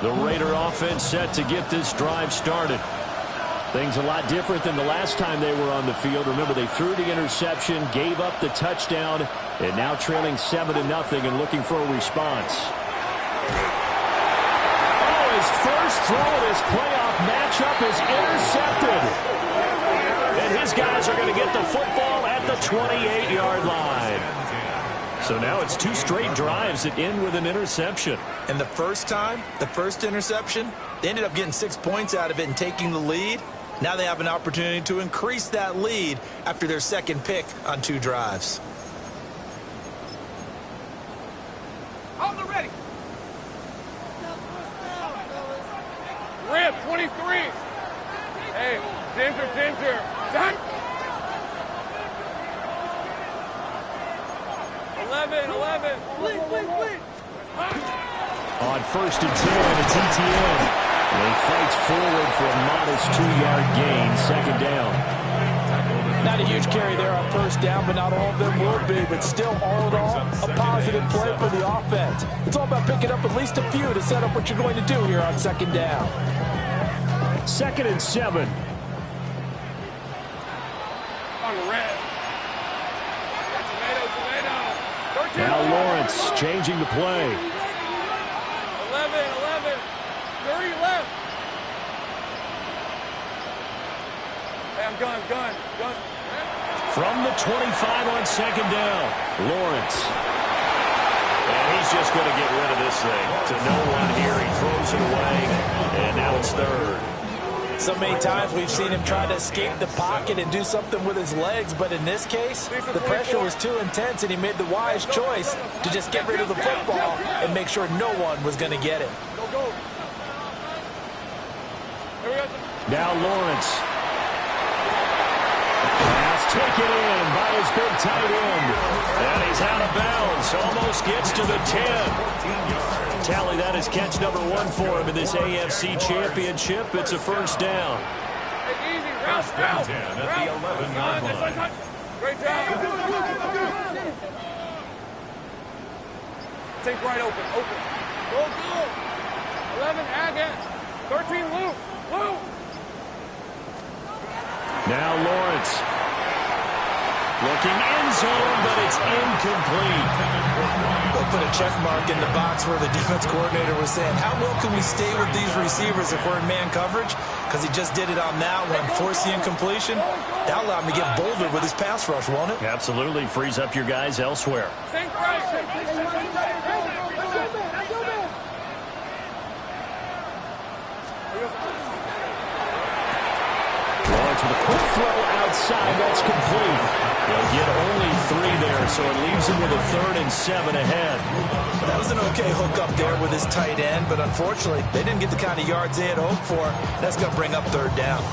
The Raider offense set to get this drive started. Things a lot different than the last time they were on the field. Remember, they threw the interception, gave up the touchdown, and now trailing 7-0 and looking for a response. Oh, his first throw in his playoff matchup is intercepted. And his guys are going to get the football at the 28-yard line. So now it's 2 straight drives that end with an interception. And the first time, the first interception, they ended up getting 6 points out of it and taking the lead. Now they have an opportunity to increase that lead after their second pick on 2 drives. On the ready. Rip, 23. Hey, Ginger. Done. 11. Wait. On 1st and 10, it's ETN. And he fights forward for a modest 2-yard gain, second down. Not a huge carry there on 1st down, but not all of them will be. But still, all in all, a positive play for the offense. It's all about picking up at least a few to set up what you're going to do here on 2nd down. 2nd and 7. On the red. Tomato. Now Lawrence changing the play. 11. 30 left. Hey, I'm gun. From the 25 on 2nd down, Lawrence. And he's just going to get rid of this thing. To no one here, he throws it away, and now it's 3rd. So many times we've seen him try to escape the pocket and do something with his legs, but in this case, the pressure was too intense, and he made the wise choice to just get rid of the football and make sure no one was going to get it. Go. Now Lawrence. Pass taken in by his big tight end. And he's out of bounds. Almost gets to the 10. Tally, that is catch number 1 for him in this AFC Championship. It's a 1st down. Easy, route. 10 at the 11-yard line. Great job. Take right open. Go. 11, Agate. 13, Luke. Now Lawrence. Looking end zone, but it's incomplete. They'll put a check mark in the box where the defense coordinator was saying, how well can we stay with these receivers if we're in man coverage? Because he just did it on that one, force the incompletion. That'll allow him to get bolder with his pass rush, won't it? Absolutely. Frees up your guys elsewhere. Think right. Lawrence with a quick throw outside. That's complete. They'll get only 3 there, so it leaves him with a 3rd and 7 ahead. That was an okay hook up there with his tight end, but unfortunately, they didn't get the kind of yards they had hoped for. That's going to bring up 3rd down.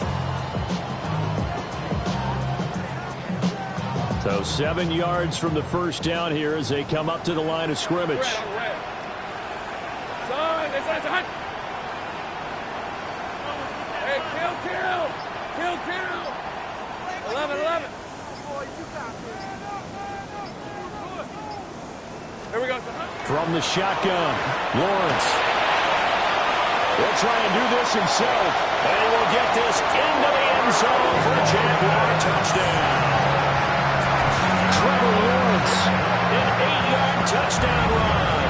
So 7 yards from the 1st down here as they come up to the line of scrimmage. Hey, kill. 11. Here we go. From the shotgun, Lawrence. He'll try and do this himself. And he will get this into the end zone for a Jaguar touchdown. Trevor Lawrence, an 8-yard touchdown run.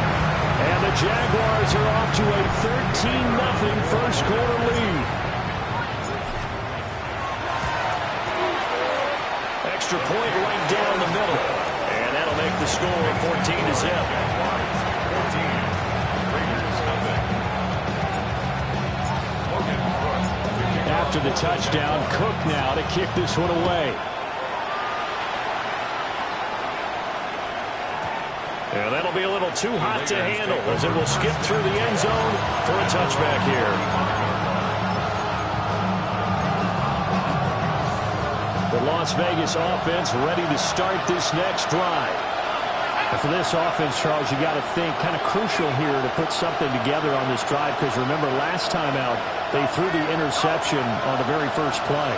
And the Jaguars are off to a 13-0 first quarter lead. Extra point right down the middle. And that'll make the score 14-0. After the touchdown, Cook now to kick this one away. And that'll be a little too hot to handle as it will skip through the end zone for a touchback here. The Las Vegas offense ready to start this next drive. And for this offense, Charles, you got to think kind of crucial here to put something together on this drive, because remember last time out they threw the interception on the very first play.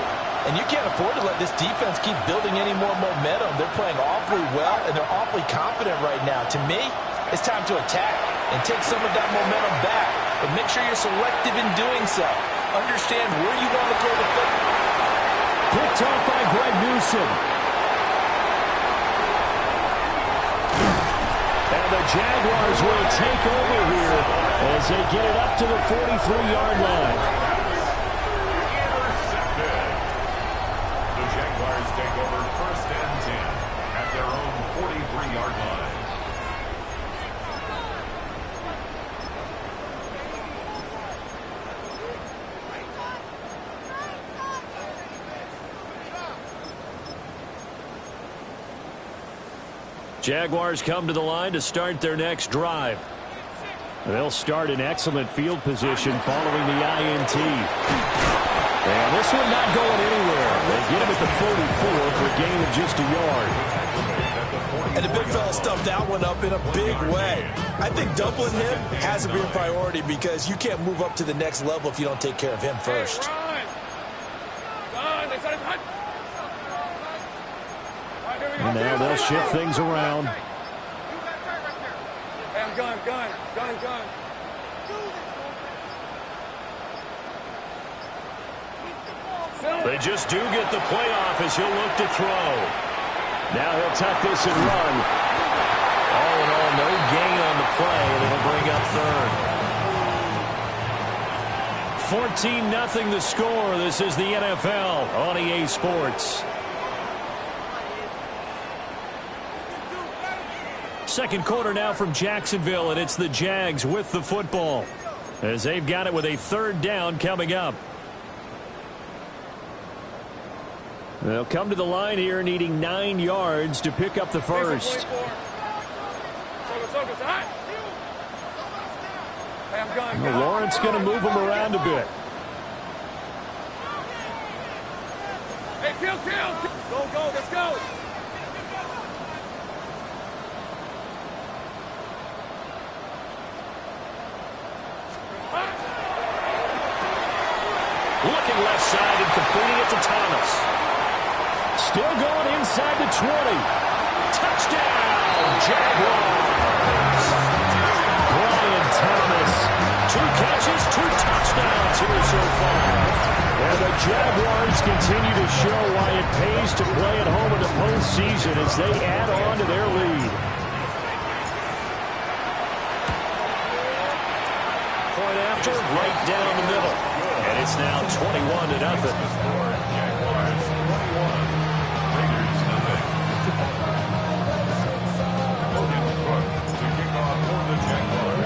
And you can't afford to let this defense keep building any more momentum. They're playing awfully well, and they're awfully confident right now. To me, it's time to attack and take some of that momentum back but make sure you're selective in doing so. Understand where you want to throw the football. Picked off by Greg Newsome. And the Jaguars will take over here as they get it up to the 43-yard line. The Jaguars take over 1st and 10 at their own 43-yard line. Jaguars come to the line to start their next drive. They'll start in excellent field position following the INT. And this one not going anywhere. They get him at the 44 for a gain of just a yard. And the big fella stuffed that one up in a big way. I think doubling him has to be a priority because you can't move up to the next level if you don't take care of him first. And now they'll shift things around. Gun. They just do get the playoff as he'll look to throw. Now he'll tuck this and run. All in all, no gain on the play, and it'll bring up third. 14-0 the score. This is the NFL on EA Sports. Second quarter now from Jacksonville, and it's the Jags with the football as they've got it with a third down coming up. They'll come to the line here needing 9 yards to pick up the first. Lawrence going to move him around a bit. Hey, kill. Go, let's go. Looking left side and completing it to Thomas. Still going inside the 20. Touchdown, Jaguars. Brian Thomas. 2 catches, 2 touchdowns here so far. And the Jaguars continue to show why it pays to play at home in the postseason as they add on to their lead. Point after, right down the middle. And it's now 21-0.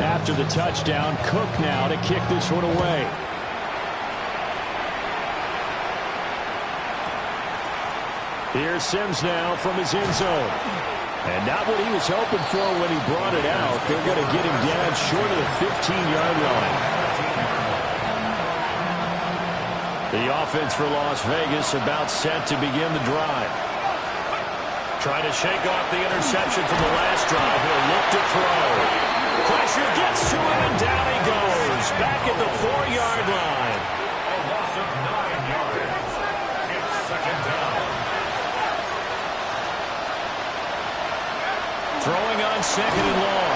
After the touchdown, Cook now to kick this one away. Here's Sims now from his end zone. And not what he was hoping for when he brought it out. They're going to get him down short of the 15-yard line. The offense for Las Vegas about set to begin the drive. Trying to shake off the interception from the last drive. He'll look to throw. Pressure gets to him, and down he goes. Back at the 4-yard line. A loss of 9 yards. It's second down. Throwing on second and long.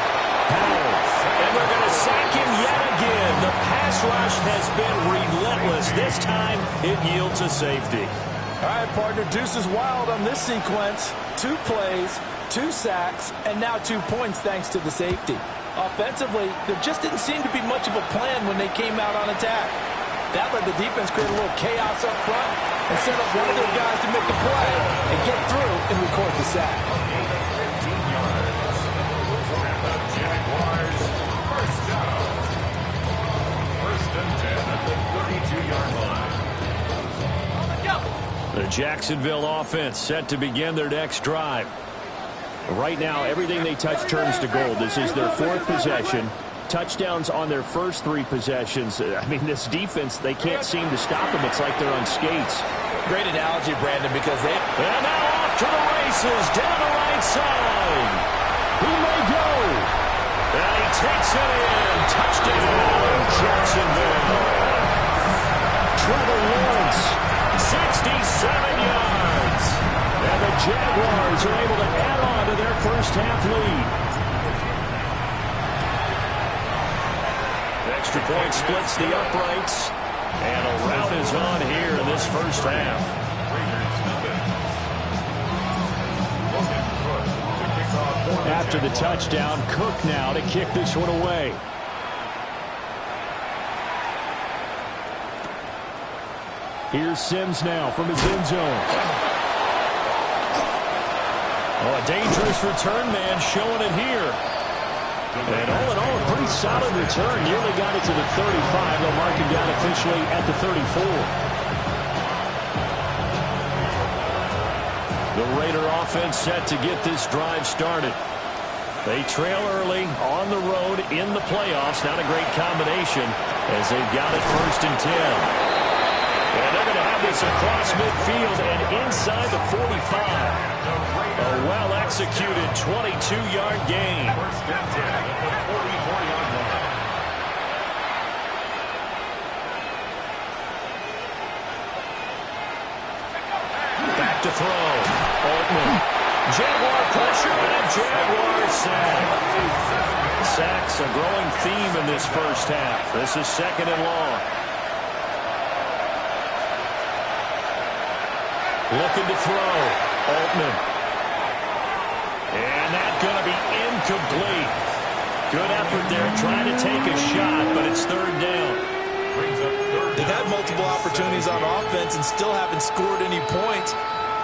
Powell. And they're going to sack him yet again. The pass rush has been relentless. This time, it yields a safety. All right, partner, deuce is wild on this sequence. 2 plays, 2 sacks, and now 2 points thanks to the safety. Offensively, there just didn't seem to be much of a plan when they came out on attack. That let the defense create a little chaos up front and set up one of their guys to make a play and get through and record the sack. 15 yards. And the Jaguars first down. 1st and 10 at the 32-yard line. The Jacksonville offense set to begin their next drive. Right now, everything they touch turns to gold. This is their 4th possession. Touchdowns on their first 3 possessions. I mean, this defense, they can't seem to stop them. It's like they're on skates. Great analogy, Brandon, because they... And now off to the races, down the right side. He may go. And he takes it in. Touchdown, Jacksonville. Trevor Lawrence, 67 yards. And the Jaguars are able to add on to their first half lead. extra point splits the uprights. And a rout is on here in this first half. After the touchdown, Cook now to kick this one away. Here's Sims now from his end zone. Oh, a dangerous return man showing it here. And all in all, a pretty solid return. Nearly got it to the 35. They'll mark him down officially at the 34. The Raider offense set to get this drive started. They trail early on the road in the playoffs. Not a great combination as they've got it 1st and 10. And they're going to have this across midfield and inside the 45. A well-executed 22-yard gain. 1st and 10 at the 44-yard line. Back to throw. Altman. Jaguar pressure and a Jaguar sack. Sacks a growing theme in this first half. This is 2nd and long. Looking to throw. Altman. And that's going to be incomplete. Good effort there trying to take a shot, but it's 3rd down. They've had multiple opportunities on offense and still haven't scored any points.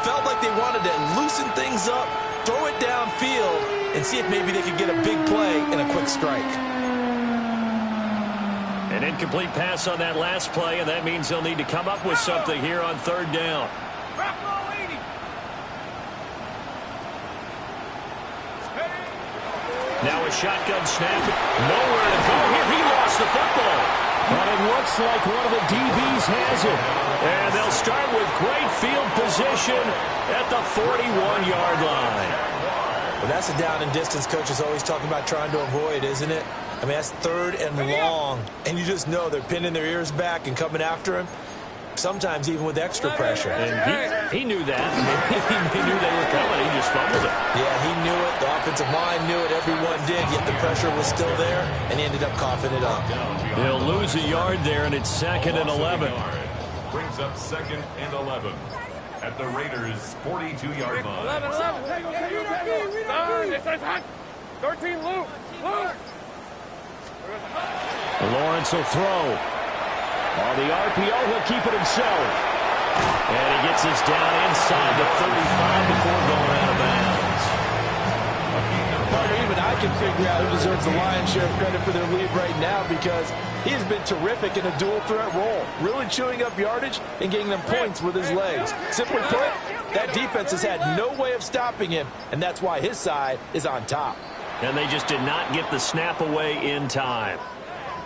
Felt like they wanted to loosen things up, throw it downfield, and see if maybe they could get a big play and a quick strike. An incomplete pass on that last play, and that means they'll need to come up with something here on 3rd down. Now a shotgun snap. Nowhere to go here. He lost the football. But it looks like one of the DBs has it. And they'll start with great field position at the 41-yard line. Well, that's a down and distance coach is always talking about trying to avoid, isn't it? I mean, that's 3rd and long. And you just know they're pinning their ears back and coming after him. Sometimes even with extra pressure. And he knew that. He knew they were coming. He just fumbled it. Yeah, he knew it. The offensive line knew it. Everyone did. Yet the pressure was still there, and he ended up coughing it up. He'll lose a yard there, and it's 2nd and 11. Brings up 2nd and 11 at the Raiders' 42-yard line. 11. 13, Luke. Lawrence will throw. On the RPO, he'll keep it himself. And he gets this down inside the 35 before going out of bounds. Even I can figure out who deserves the lion's share of credit for their lead right now because he has been terrific in a dual threat role, really chewing up yardage and getting them points with his legs. Simply put, that defense has had no way of stopping him, and that's why his side is on top. And they just did not get the snap away in time.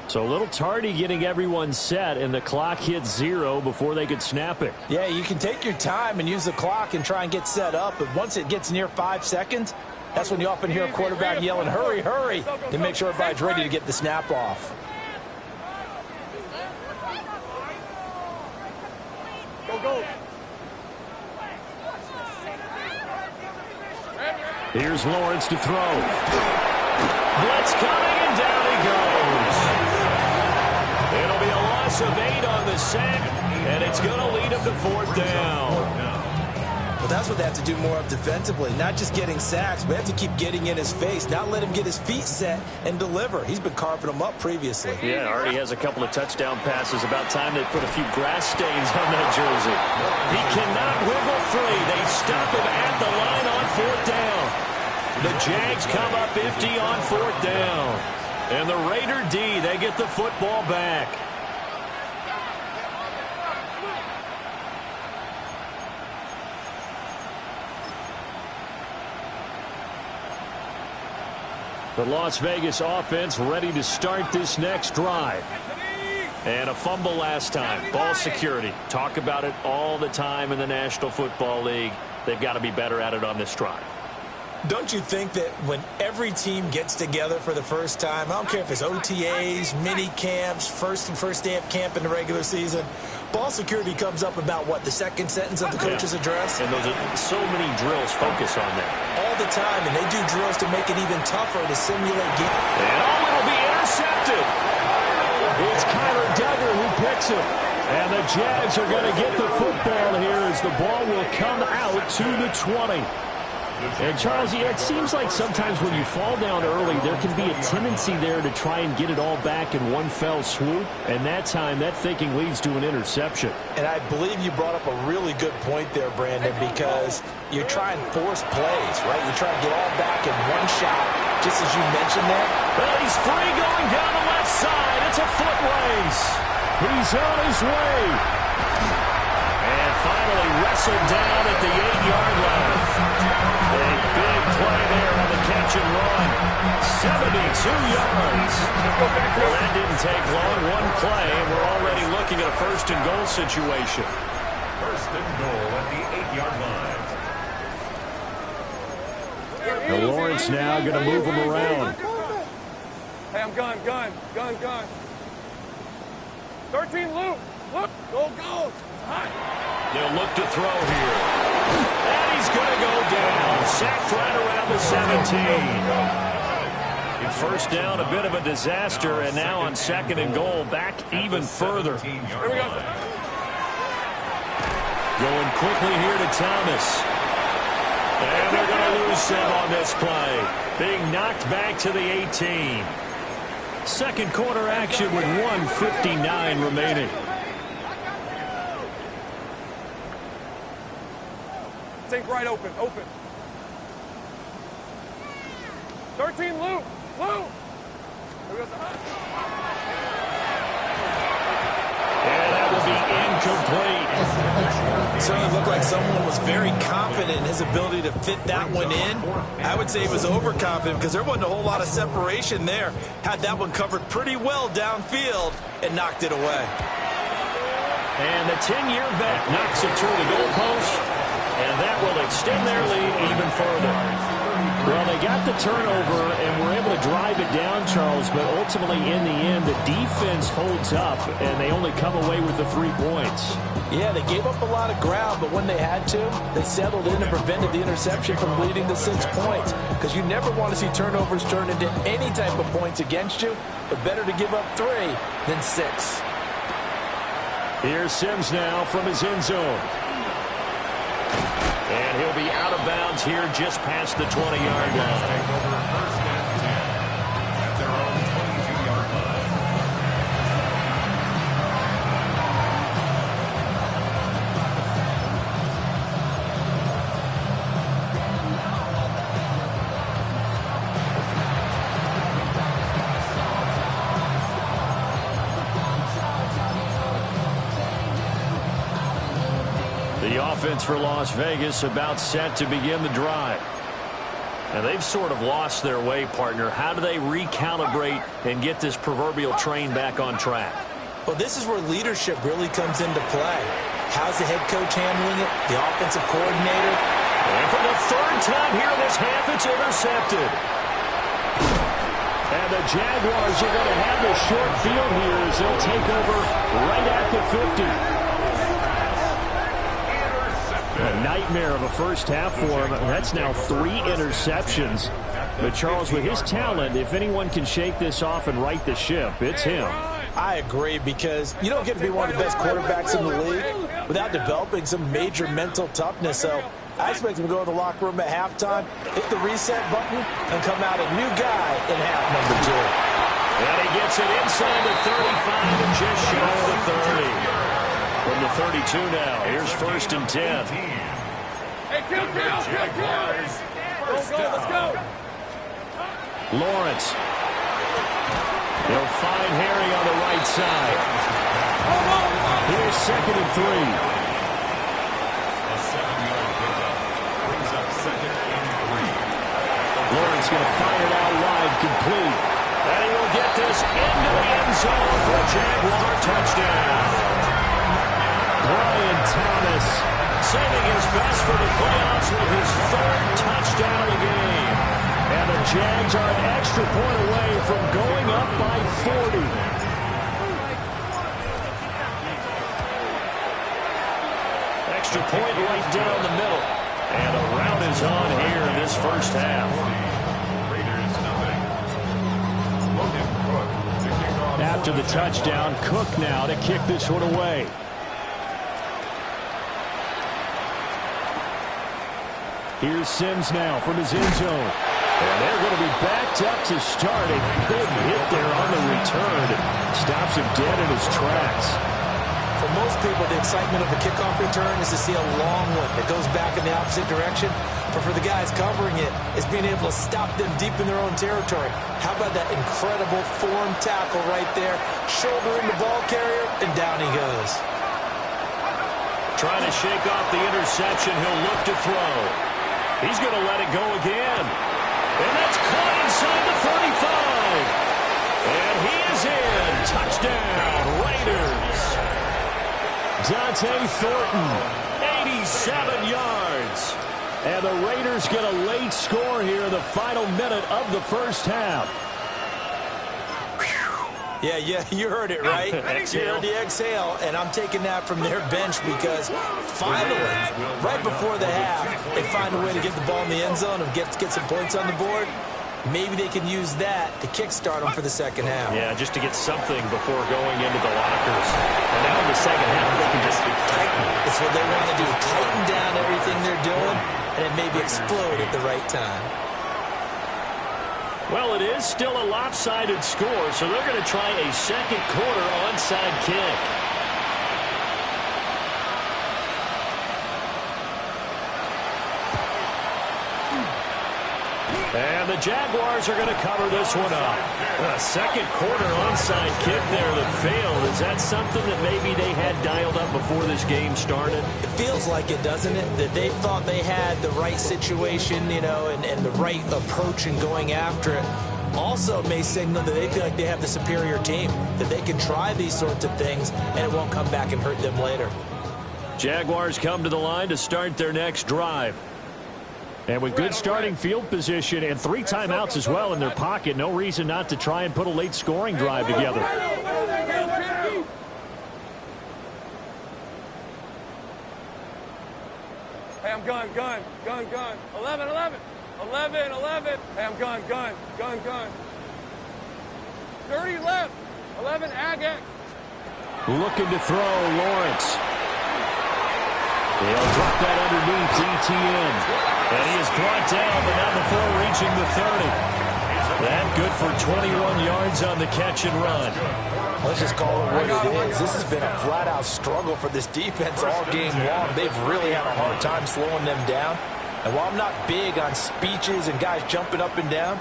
So a little tardy getting everyone set, and the clock hit 0 before they could snap it. Yeah, you can take your time and use the clock and try and get set up, but once it gets near 5 seconds, that's when you often hear a quarterback yelling, hurry, hurry, to make sure everybody's ready to get the snap off. Go. Here's Lawrence to throw. Blitz coming, and down he goes. It'll be a loss of 8 on the sack, and it's going to lead him to 4th down. Well, that's what they have to do more of defensively, not just getting sacks, but have to keep getting in his face, not let him get his feet set and deliver. He's been carving them up previously. Yeah, already has a couple of touchdown passes. About time they put a few grass stains on that jersey. He cannot wiggle free. They stop him at the line on 4th down. The Jags come up empty on 4th down. And the Raider D, they get the football back. The Las Vegas offense ready to start this next drive. And a fumble last time. Ball security. Talk about it all the time in the National Football League. They've got to be better at it on this drive. Don't you think that when every team gets together for the first time, I don't care if it's OTAs, mini camps, first day of camp in the regular season, ball security comes up about, what, the second sentence of the coach's address? And those are so many drills focus on that. All the time, and they do drills to make it even tougher to simulate games. And it'll be intercepted. It's Kyler Duggar who picks it. And the Jags are going to get the football here as the ball will come out to the 20. And, Charles, it seems like sometimes when you fall down early, there can be a tendency there to try and get it all back in one fell swoop. And that time, that thinking leads to an interception. And I believe you brought up a really good point there, Brandon, because you're trying to force plays, right? You're trying to get all back in one shot, just as you mentioned there. Well, he's free going down the left side. It's a foot race. He's on his way. And finally wrestled down at the 8-yard line. A big play there on the catch and run. 72 yards. Well, that didn't take long. One play, and we're already looking at a first-and-goal situation. First and goal at the 8-yard line. Now Lawrence now going to move him around. Hey, I'm gun. 13 loop. Go. They'll look to throw here. And he's going to go down. Sacked right around the 17. In first down, a bit of a disaster, and now on second and goal, back even further. Here we go. Going quickly here to Thomas. And they're going to lose him on this play. Being knocked back to the 18. Second quarter action with 1:59 remaining. Think right open. 13 loop. Here goes the hunt. And that will be incomplete. It certainly looked like someone was very confident in his ability to fit that one in. I would say he was overconfident because there wasn't a whole lot of separation there. Had that one covered pretty well downfield and knocked it away. And the 10-year vet knocks it through the goalpost, and that will extend their lead even further. Well, they got the turnover and were able to drive it down, Charles, but ultimately in the end, the defense holds up, and they only come away with the 3 points. Yeah, they gave up a lot of ground, but when they had to, they settled in and prevented the interception from leading to 6 points. Because you never want to see turnovers turn into any type of points against you, but better to give up 3 than 6. Here's Sims now from his end zone. And he'll be out of bounds here just past the 20-yard line. Take over first and 10 at their own 22-yard line. The offense for Las Vegas about set to begin the drive. And they've sort of lost their way, partner. How do they recalibrate and get this proverbial train back on track? Well, this is where leadership really comes into play. How's the head coach handling it? The offensive coordinator? And for the third time here in this half, it's intercepted. And the Jaguars are going to have the short field here as they'll take over right at the 50. A nightmare of a first half for him. That's now 3 interceptions. But, Charles, with his talent, if anyone can shake this off and right the ship, it's him. I agree, because you don't get to be one of the best quarterbacks in the league without developing some major mental toughness. So I expect him to go to the locker room at halftime, hit the reset button, and come out a new guy in half number 2. And he gets it inside the 35 and just shy of the 30. From the 32 now, here's first and 10. Hey, kill. Let's go. Lawrence. They'll find Harry on the right side. Here's second and 3. A 7-yard pickup brings up second and 3. Lawrence going to fire it out wide, complete. And he will get this into the end zone for a Jaguar touchdown. Brian Thomas saving his best for the playoffs with his 3rd touchdown of the game. And the Jags are an extra point away from going up by 40. Extra point right down the middle. And a rout is on here in this first half. Raiders nothing. Logan Brooks to kick off. after the touchdown. Cook now to kick this one away. Here's Sims now from his end zone. And they're going to be backed up to start. A big hit there on the return. Stops him dead in his tracks. For most people, the excitement of a kickoff return is to see a long one that goes back in the opposite direction. But for the guys covering it, it's being able to stop them deep in their own territory. How about that incredible form tackle right there? Shouldering the ball carrier, and down he goes. Trying to shake off the interception. He'll look to throw. He's going to let it go again. And that's caught inside the 35. And he is in. Touchdown, Raiders. Dante Thornton, 87 yards. And the Raiders get a late score here in the final minute of the first half. Yeah, you heard it, right? You heard the exhale, and I'm taking that from their bench because finally, right before the half, they find a way to get the ball in the end zone and get some points on the board. Maybe they can use that to kickstart them for the second half. Yeah, just to get something before going into the lockers. And now in the second half, they can just tighten. It's what they want to do, tighten down everything they're doing, and then maybe explode at the right time. Well, it is still a lopsided score, so they're going to try a second quarter onside kick. And the Jaguars are going to cover this one up. A second quarter onside kick there that failed. Is that something that maybe they had dialed up before this game started? It feels like it, doesn't it? That they thought they had the right situation, you know, and the right approach in going after it. Also may signal that they feel like they have the superior team, that they can try these sorts of things, and it won't come back and hurt them later. Jaguars come to the line to start their next drive. And with good starting field position and 3 timeouts as well in their pocket, no reason not to try and put a late scoring drive together. Hey, I'm gun. 11. Hey, I'm gun. 30 left. 11, Agate. Looking to throw, Lawrence. He'll drop that underneath ETN. And he is brought down, but not before reaching the 30. That good for 21 yards on the catch and run. Let's just call it what it is. This has been a flat-out struggle for this defense all game long. They've really had a hard time slowing them down. And while I'm not big on speeches and guys jumping up and down,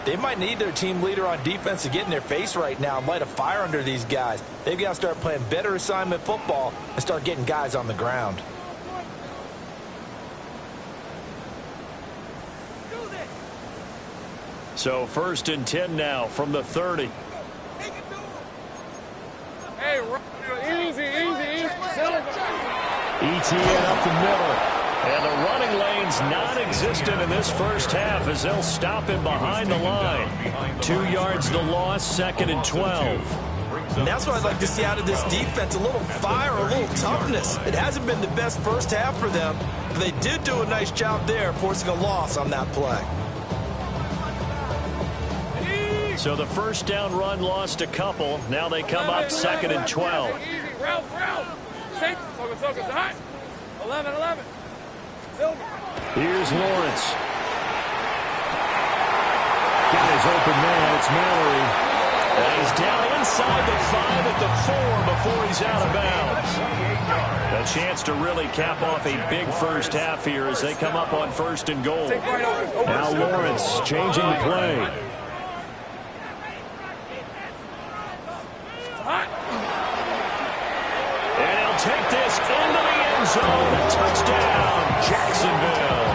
they might need their team leader on defense to get in their face right now and light a fire under these guys. They've got to start playing better assignment football and start getting guys on the ground. So 1st and 10 now from the 30. Hey, easy. ETN up the middle. And the running lane's non-existent in this first half as they'll stop him behind the line. 2 yards the loss, 2nd and 12. And that's what I'd like to see out of this defense, a little fire, a little toughness. It hasn't been the best first half for them, but they did do a nice job there, forcing a loss on that play. So the first down run lost a couple. Now they come up 2nd and 12. Easy. Route. 6. Focus. Hot. 11. Silver. Here's Lawrence. Got his open man. It's Mallory. And he's down inside the 5 at the 4 before he's out of bounds. A chance to really cap off a big first half here as they come up on 1st and goal. Now Lawrence changing the play. And he'll take this into the end zone. A touchdown, Jacksonville.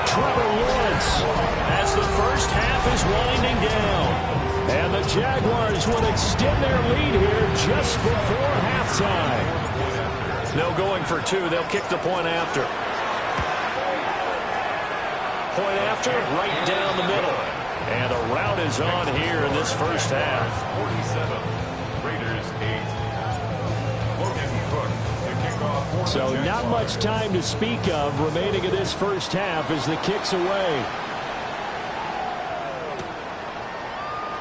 Trevor Lawrence as the first half is winding down. And the Jaguars will extend their lead here just before halftime. No going for 2. They'll kick the point after. Point after, right down the middle. And a rout is on here in this first half. 47, Raiders 8. Logan Cook to kick off. So not much time to speak of remaining in this first half as the kick's away.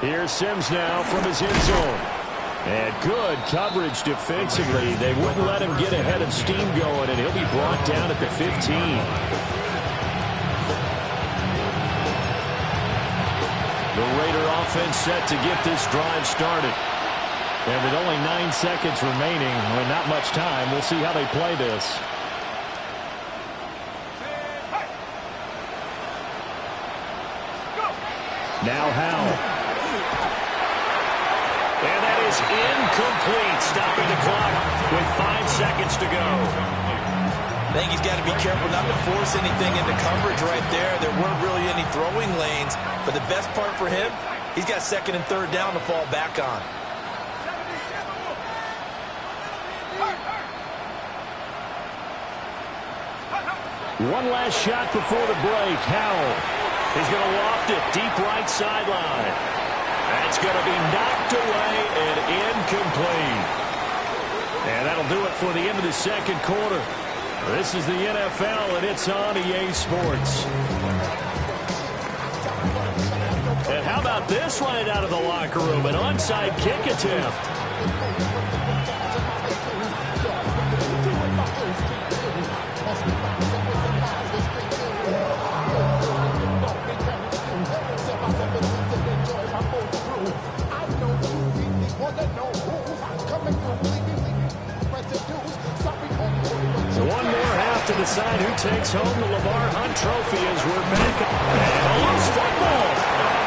Here's Sims now from his end zone. And good coverage defensively. They wouldn't let him get ahead of steam going, and he'll be brought down at the 15. The Raider offense set to get this drive started. And with only 9 seconds remaining, well, not much time, we'll see how they play this. Now Howell. And that is incomplete, stopping the clock with 5 seconds to go. I think he's got to be careful not to force anything into coverage right there. There weren't really any throwing lanes, but the best part for him, he's got second and third down to fall back on. One last shot before the break. Howell is going to loft it deep right sideline. That's going to be knocked away and incomplete. And that'll do it for the end of the second quarter. This is the NFL, and it's on EA Sports. And how about this right out of the locker room? An onside kick attempt. One more half to decide who takes home the Lamar Hunt Trophy as we're back. And a loose football.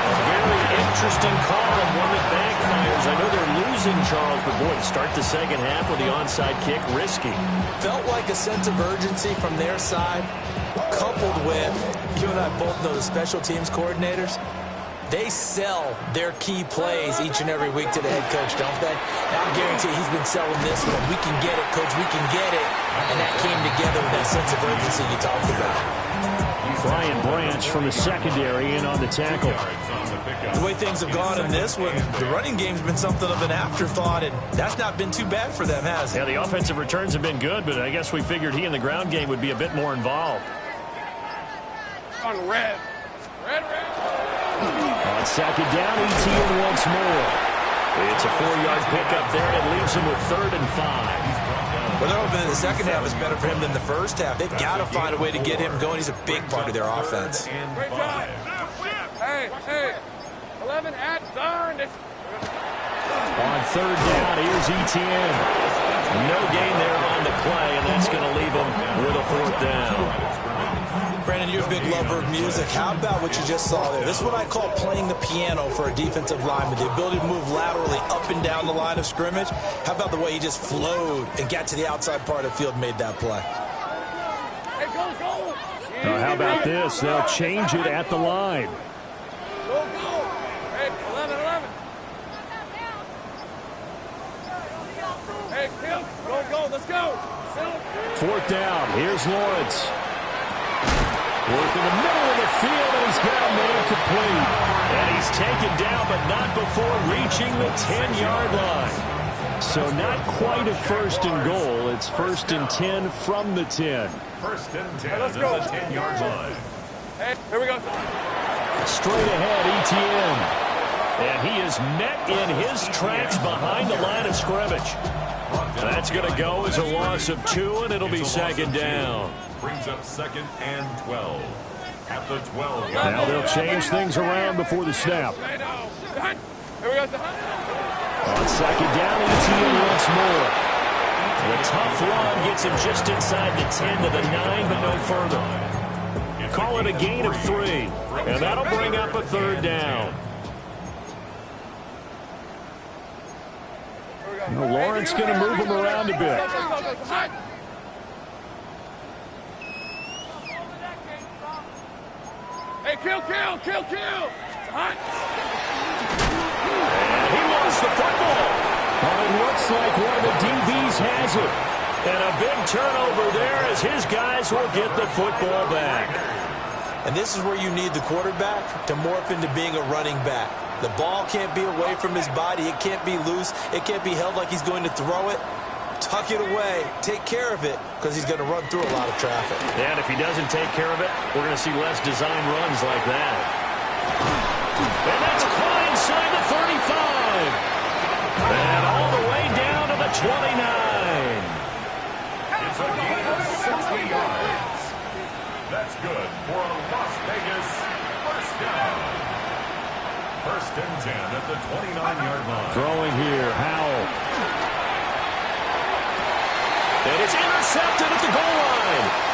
A very interesting call and one that backfires. I know they're losing, Charles, but boy, to start the second half with the onside kick, risky. Felt like a sense of urgency from their side, coupled with, you and I both know the special teams coordinators, they sell their key plays each and every week to the head coach, don't they? And I guarantee he's been selling this one. We can get it, coach, we can get it. And that came together with that sense of urgency you talked about. Brian Branch from the secondary in on the tackle. The way things have gone in this one, the running game's been something of an afterthought, and that's not been too bad for them, has it? Yeah, the offensive returns have been good, but I guess we figured he in the ground game would be a bit more involved. On red. Red. On second down, ETN once more. It's a 4-yard pickup there, and it leaves him with 3rd and 5. Well, they're hoping that the second half is better for him than the first half. They've got to find a way to get him going. He's a big part of their offense. Great job. Hey. 11 at darn. On 3rd down, here's ETN. No gain there on the play, and that's going to leave him with a 4th down. Brandon, you're a big lover of music. How about what you just saw there? This is what I call playing the piano for a defensive lineman. The ability to move laterally up and down the line of scrimmage. How about the way he just flowed and got to the outside part of the field and made that play? Hey, go. Now, how about this? They'll change it at the line. Go. Hey, 11. Hey, Kill. Go. Let's go. 4th down. Here's Lawrence. Work in the middle of the field, and he's got a man complete. And he's taken down, but not before reaching the 10-yard line. So not quite a 1st and goal. It's 1st and 10 from the 10. 1st and 10 Let's at go. the 10-yard line. Hey, here we go. Straight ahead, ETN. And he is met in his tracks behind the line of scrimmage. That's going to go as a loss of 2, and it'll be 2nd down. Brings up 2nd and 12. At the 12. Now they'll change things around before the snap. Here we go. On 2nd down, ETN once more. The tough run gets him just inside the 10 to the 9, but no further. Call it a gain of 3, and that'll bring up a 3rd down. Lawrence going to move him around a bit. Hey, kill. And he lost the football. Well, it looks like one of the DBs has it. And a big turnover there as his guys will get the football back. And this is where you need the quarterback to morph into being a running back. The ball can't be away from his body. It can't be loose. It can't be held like he's going to throw it. Tuck it away. Take care of it because he's going to run through a lot of traffic. And if he doesn't take care of it, we're going to see less design runs like that. And that's Klein inside the 35. And all the way down to the 29. It's a gain of 60 yards. That's good for a Las Vegas first down. First and 10 at the 29-yard line. Throwing here, Howell. And it's intercepted at the goal line.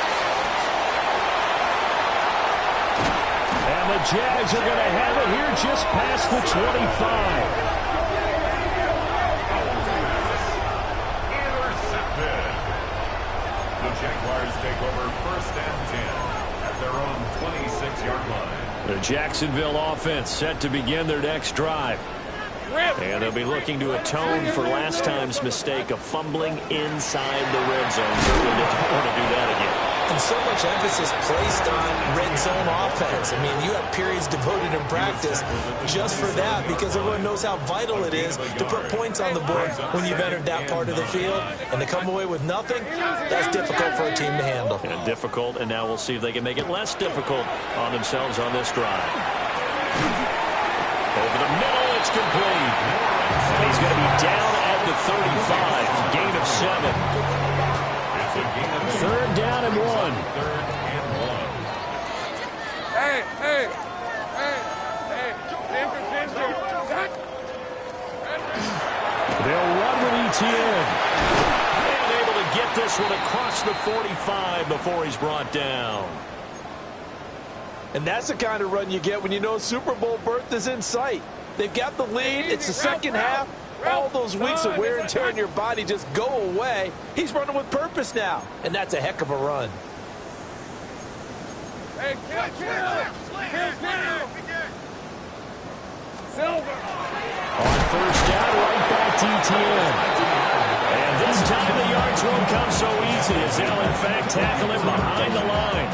And the Jags are going to have it here just past the 25. Intercepted. The Jaguars take over first and 10 at their own 26-yard line. The Jacksonville offense set to begin their next drive. And they'll be looking to atone for last time's mistake of fumbling inside the red zone. Certainly didn't want to do that again. And so much emphasis placed on red zone offense. I mean, you have periods devoted in practice just for that because everyone knows how vital it is to put points on the board when you've entered that part of the field. And to come away with nothing, that's difficult for a team to handle. And difficult, and now we'll see if they can make it less difficult on themselves on this drive. Over the middle, it's complete. And he's going to be down at the 35. Gain of 7. Third down and 1. Hey. They'll run with ETN. And able to get this one across the 45 before he's brought down. And that's the kind of run you get when you know Super Bowl berth is in sight. They've got the lead. It's the second half. All those weeks of wear and tear in your body just go away. He's running with purpose now. And that's a heck of a run. Hey, kill. Silver. On first down, right back to ETN. And this time the yards won't come so easy as they'll in fact tackle him behind the line.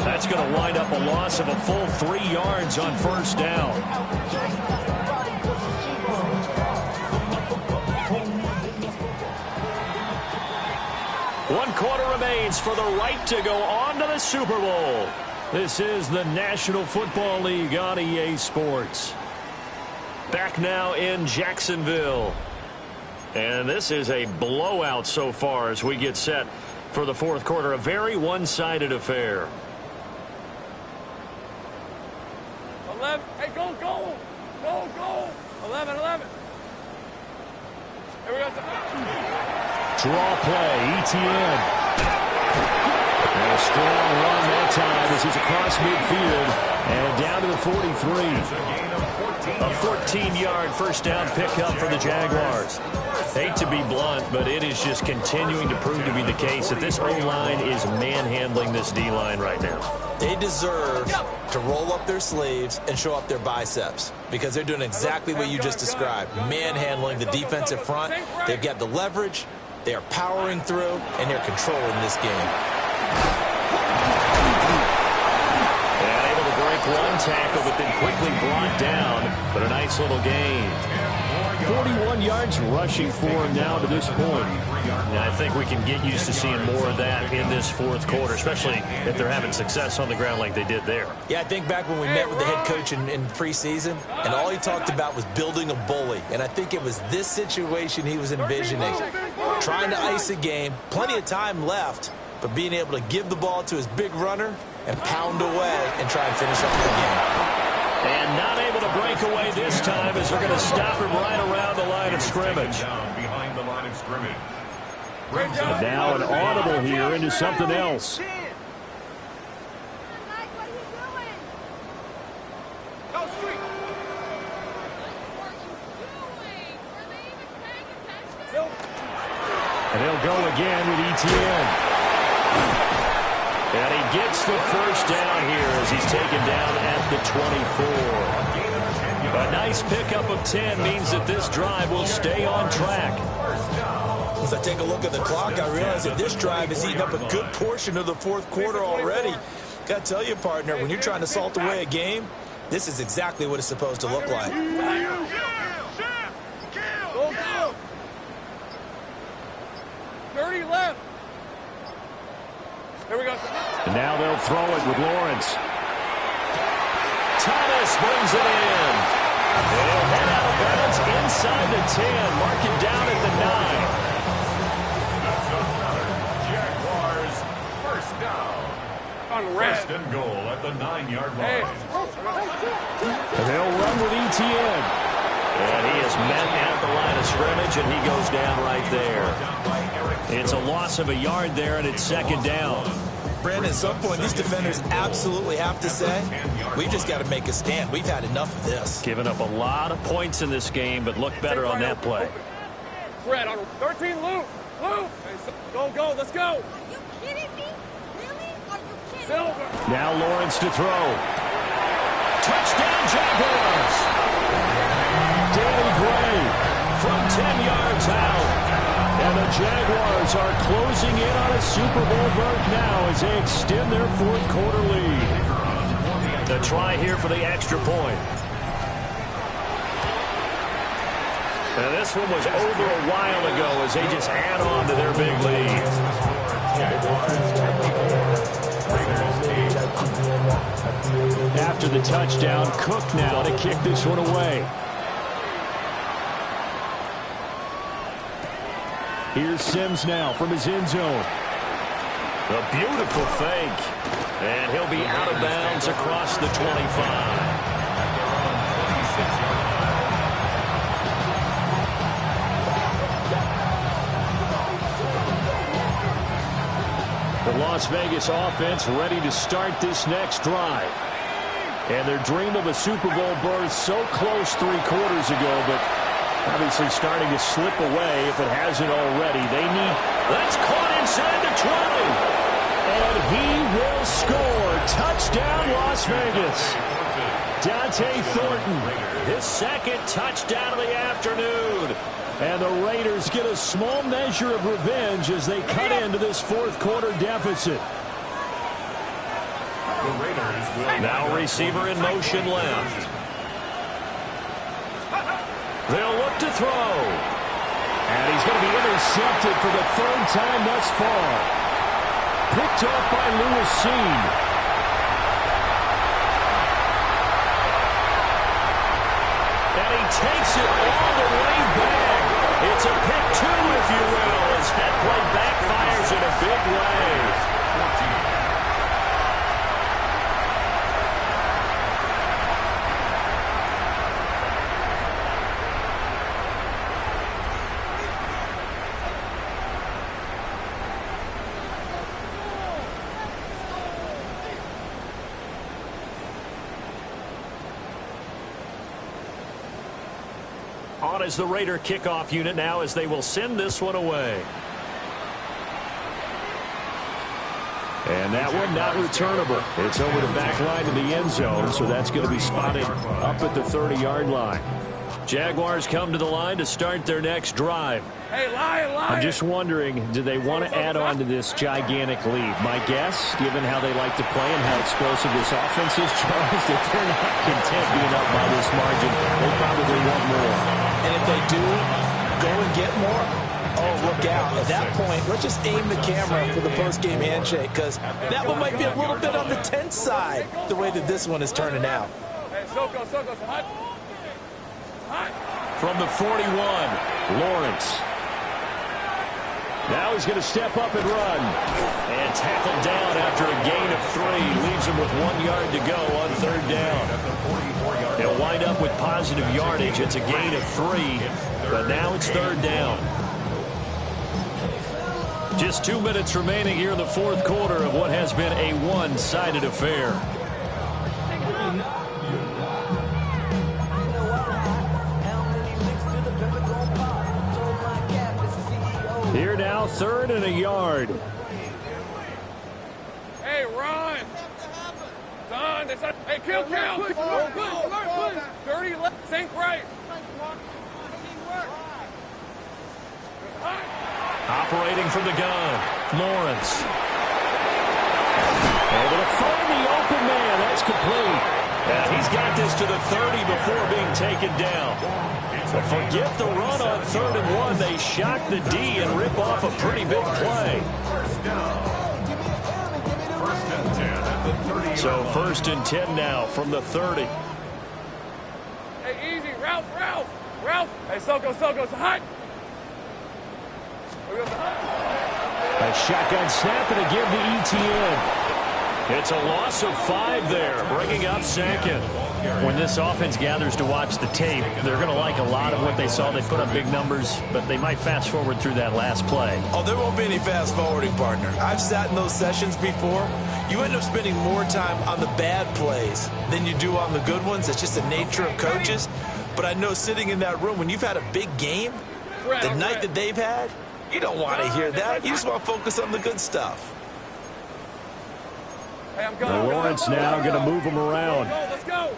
That's going to wind up a loss of a full 3 yards on first down. One quarter remains for the right to go on to the Super Bowl. This is the National Football League on EA Sports. Back now in Jacksonville. And this is a blowout so far as we get set for the fourth quarter. A very one-sided affair. 11. Hey, go. 11. Here we go. Draw play, ETN. And a strong run that time as he's across midfield and down to the 43. A 14-yard first down pickup for the Jaguars. Hate to be blunt, but it is just continuing to prove to be the case that this O-line is manhandling this D-line right now. They deserve to roll up their sleeves and show up their biceps because they're doing exactly what you just described, manhandling the defensive front. They've got the leverage, they are powering through, and they're controlling this game. And able to break one tackle, but then quickly brought down, but a nice little gain. 41 yards rushing for him now to this point. And I think we can get used to seeing more of that in this fourth quarter, especially if they're having success on the ground like they did there. Yeah, I think back when we met with the head coach in preseason, and all he talked about was building a bully. And I think it was this situation he was envisioning. Trying to ice a game, plenty of time left, but being able to give the ball to his big runner and pound away and try and finish off the game. And not able to break away this time as they're going to stop him right around the line of scrimmage. Behind the line of scrimmage. And now an audible here into something else. And he'll go again with ETN. And he gets the first down here as he's taken down at the 24. A nice pickup of 10 means that this drive will stay on track. As I take a look at the clock, I realize that this drive has eaten up a good portion of the fourth quarter already. Got to tell you, partner, when you're trying to salt away a game, this is exactly what it's supposed to look like. Go. 30 left. Here we go. And now they'll throw it with Lawrence. Thomas brings it in. They'll head out of bounds inside the 10. Mark it down at the 9. That's another Jaguars first down. First and goal at the 9-yard line. And they'll run with ETN. And he is met at the line of scrimmage, and he goes down right there. It's a loss of a yard there, and it's second down. Brandon, at some point, these defenders absolutely have to say, we've just got to make a stand. We've had enough of this. Given up a lot of points in this game, but look better on that play. Fred on 13, Luke. Luke. Go, let's go. Are you kidding me? Really? Are you kidding me? Now Lawrence to throw. Touchdown, Jaguars. Danny Gray from 10 yards out. And the Jaguars are closing in on a Super Bowl berth now as they extend their fourth quarter lead. The try here for the extra point. And this one was over a while ago as they just add on to their big lead. After the touchdown, Cook now to kick this one away. Here's Sims now from his end zone. A beautiful fake. And he'll be out of bounds across the 25. The Las Vegas offense ready to start this next drive. And their dream of a Super Bowl berth so close 3 quarters ago, but obviously starting to slip away if it hasn't already. They need... That's caught inside the 20. And he will score. Touchdown, Las Vegas. Dante Thornton, his second touchdown of the afternoon. And the Raiders get a small measure of revenge as they cut into this fourth quarter deficit. Now receiver in motion left. They'll look to throw. And he's going to be intercepted for the 3rd time thus far. Picked off by Lewis Cine. And he takes it all the way back. It's a pick 2, if you will, as that play backfires in a big way. On as the Raider kickoff unit now as they will send this one away. And that one not returnable. It's over the back line of the end zone, so that's going to be spotted up at the 30-yard line. Jaguars come to the line to start their next drive. Hey, Lion. I'm just wondering, do they want to add on to this gigantic lead? My guess, given how they like to play and how explosive this offense is, Charles, that they're not content being up by this margin. They probably want more. And if they do go and get more, oh, look out. At that point, let's just aim the camera for the post-game handshake, because that one might be a little bit on the tense side, the way that this one is turning out. Hey, Soko, hot. From the 41, Lawrence. Now he's going to step up and run. And tackled down after a gain of 3. Leaves him with 1 yard to go on 3rd down. He'll wind up with positive yardage. It's a gain of 3, but now it's 3rd down. Just 2 minutes remaining here in the fourth quarter of what has been a one-sided affair. Here now, 3rd and a yard. Hey, run. Son, hey, kill. Go. 30 left. Sink right. Operating from the gun, Lawrence. Able to find the open man. That's complete. And he's got this to the 30 before being taken down. But forget the run on 3rd and 1. They shock the D and rip off a pretty big play. So 1st and 10 now from the 30. Hey, easy, Ralph. Hey, Soko, it's hot. A shotgun snap and a give to ETN. It's a loss of 5 there, bringing up second. When this offense gathers to watch the tape, they're going to like a lot of what they saw. They put up big numbers, but they might fast forward through that last play. Oh, there won't be any fast forwarding, partner. I've sat in those sessions before. You end up spending more time on the bad plays than you do on the good ones. It's just the nature of coaches. But I know sitting in that room, when you've had a big game, the night that they've had, you don't want to hear that. You just want to focus on the good stuff. Hey, I'm going. Lawrence now going to move him around. Let's go.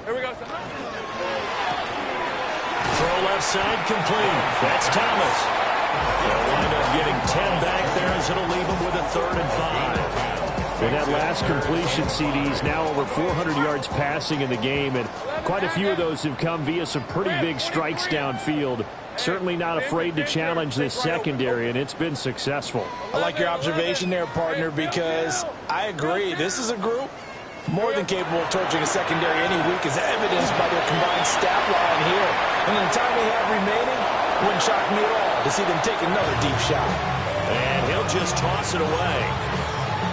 Here we go. Throw left side complete. That's Thomas. They'll wind up getting 10 back there as it'll leave them with a 3rd and 5. With that last completion, CD's now over 400 yards passing in the game, and quite a few of those have come via some pretty big strikes downfield. Certainly not afraid to challenge this secondary, and it's been successful. I like your observation there, partner, because I agree. This is a group more than capable of torching a secondary any week, as evidenced by their combined stat line here. And in the time we have remaining, wouldn't shock me at all to see them take another deep shot. And he'll just toss it away.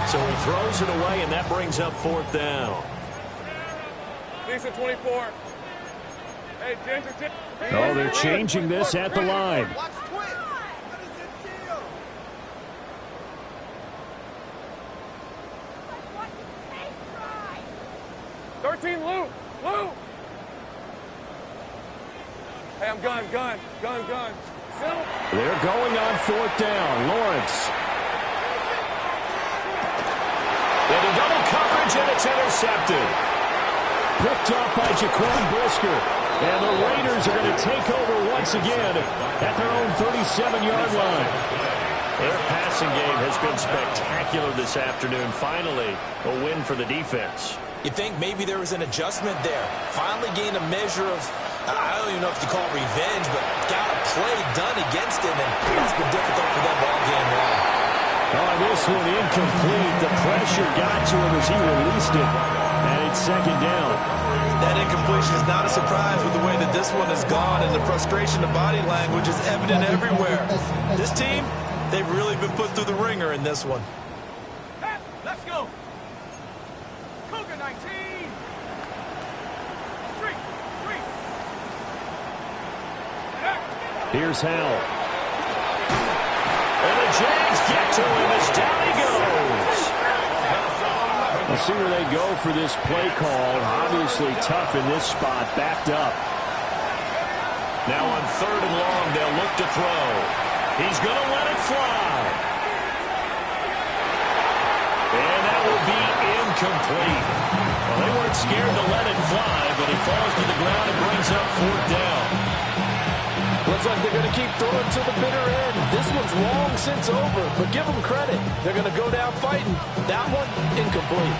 So he throws it away, and that brings up 4th down. Decent 24. Hey, Ginger. Oh, they're changing this at the line. Watch Twitch. What is it, 13, Lou. Hey, I'm gun. Settle. They're going on 4th down. Lawrence. Into double coverage, and it's intercepted. Picked up by Jaquan Brisker. And the Raiders are going to take over once again at their own 37-yard line. Their passing game has been spectacular this afternoon. Finally, a win for the defense. You think maybe there was an adjustment there. Finally gained a measure of, I don't even know if you call it revenge, but got a play done against him, and that's been difficult for them all game long. Oh, this one incomplete. The pressure got to him as he released it, and it's 2nd down. That incompletion is not a surprise with the way that this one has gone, and the frustration of body language is evident everywhere. This team, they've really been put through the ringer in this one. Let's go. Cougar 19. 3. Here's Howell. And the Jags get to him as down he goes. We'll see where they go for this play call. Obviously tough in this spot, backed up. Now on 3rd and long, they'll look to throw. He's going to let it fly. And that will be incomplete. Well, they weren't scared to let it fly, but it falls to the ground and brings up 4th down. Looks like they're going to keep throwing to the bitter end. This one's long since over, but give them credit. They're going to go down fighting. That one, incomplete.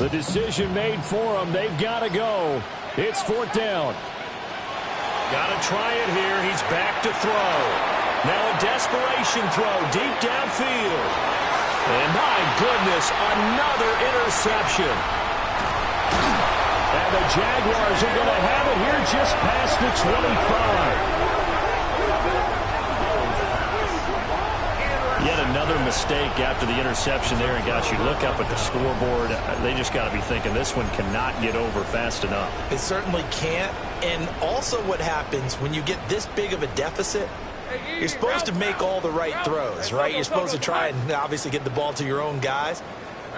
The decision made for them. They've got to go. It's 4th down. Got to try it here. He's back to throw. Now a desperation throw deep downfield. And my goodness, another interception. And the Jaguars are going to have it here just past the 25. Yet another mistake after the interception there. And gosh, you look up at the scoreboard, they just got to be thinking this one cannot get over fast enough. It certainly can't. And also what happens when you get this big of a deficit, you're supposed to make all the right throws, right? You're supposed to try and obviously get the ball to your own guys.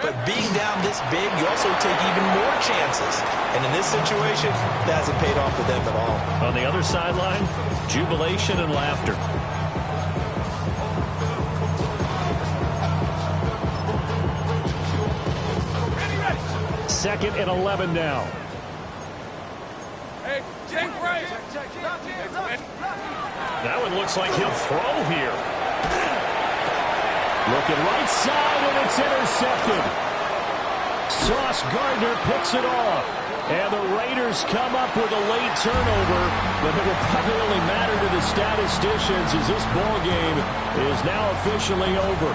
But being down this big, you also take even more chances. And in this situation, that hasn't paid off for them at all. On the other sideline, jubilation and laughter. 2nd and 11 now. Hey, Jake Bryant. That one looks like he'll throw here. Looking right side, and it's intercepted. Sauce Gardner picks it off. And the Raiders come up with a late turnover, but it will probably only matter to the statisticians as this ball game is now officially over.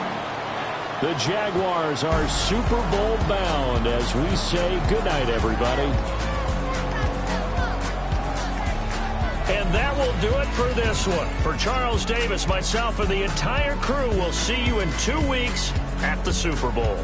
The Jaguars are Super Bowl bound as we say goodnight, everybody. And that will do it for this one. For Charles Davis, myself, and the entire crew, we'll see you in 2 weeks at the Super Bowl.